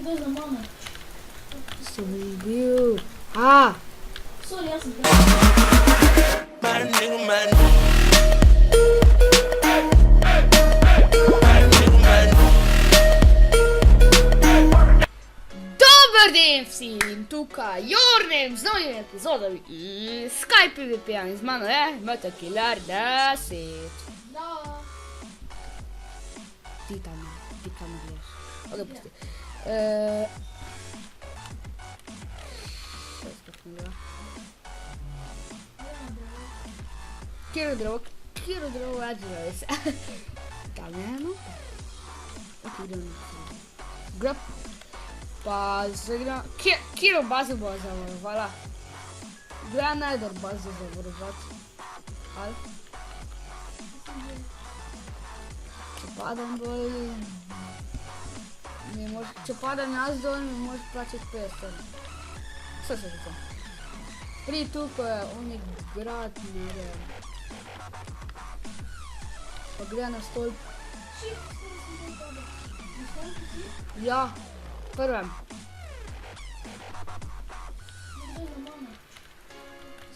Kdo za mano? Sem bil. A, Sorry, jaz sem bil. dober dan vsem, tukaj Jornem z novimi epizodami iz Skype PvP-ja in z mano je Metakiller 10. Da. Ti tam gledaš. O, dopusti. Kjero drogo vađiva je se. Tam nemo. Ok, idemo. Grab. Pa zagram. Kjero bazu bo zavarovala? Gdje najdem bazu zavarovati? Ali? Če padam dol... Če padam jaz dol, mi možeš plačati 50. Sve se tako. Pridi tu, ko je onik grad narejen. Pa gre na stolp. Ja, prvem. Kdo za mano?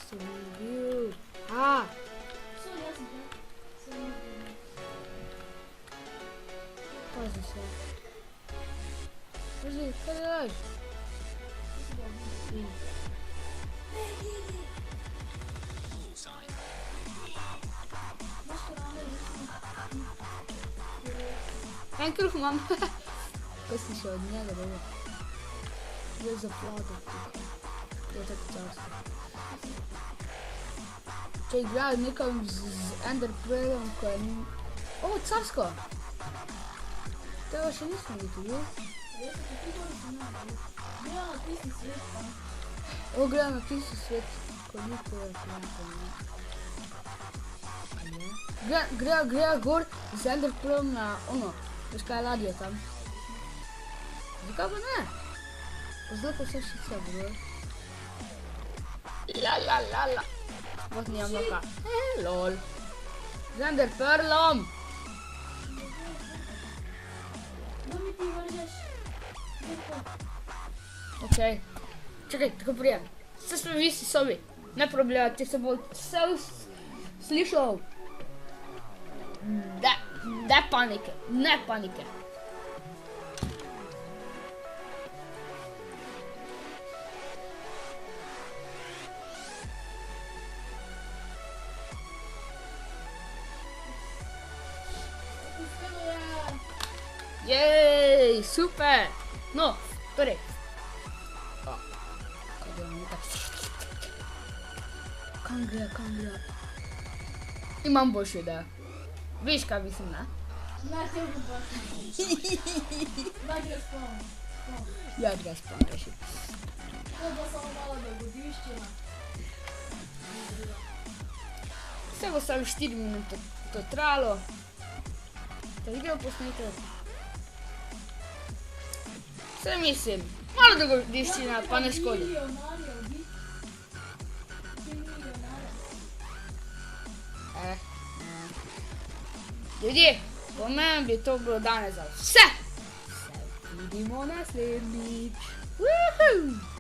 Sem bil. A, Sorry, jaz sem bil. Sorry, jaz sem bil. pazi se. Pazi, kaj delaš? En kruh imam. Kaj si še od njega dobro? Zdaj zapladal tukaj. To je tako carsko. Če igrajo nekam z Ender Pearlom, ko je ni... O, carsko! Tega še nismo videli. Res je, kako bolj sem naredil. Gledam na tisti svet, pa. O, gledam na tisti svet, koliko je planetov. Greja gor z Ender Pearlom na ono. Veš kaj je ladja tam? Zakaj pa ne? Zdaj pa vse šice, bro. La. Sploh nimam loka. Lol. Z Ender Pearlom! Kdo mi ti vržeš? Kdo? Okej. Čakaj, tako prijem. Vse smo v isti sobi. Ne problema, ti se bo vse slišal. Ne panike, ne panike. Uspelo je. Jej, super. No, torej. Kaj delamo tako? Kam gre? Imam boljšo idejo. Viš kaj mislim, ne? Ne, te bo baš ne. Daj gre spawn. Ja, gre spawn reši. To bo samo malo dogodiščina. Vse bo samo 4 minute to trajalo. Da gremo posnetek. Vse mislim, malo dogodiščina, pa ne škodi. Milijonarjev, bi. Ti milijonarjev. Ljudje, po meni bi to bilo danes za vse. Se vidimo naslednjič. Woohoo!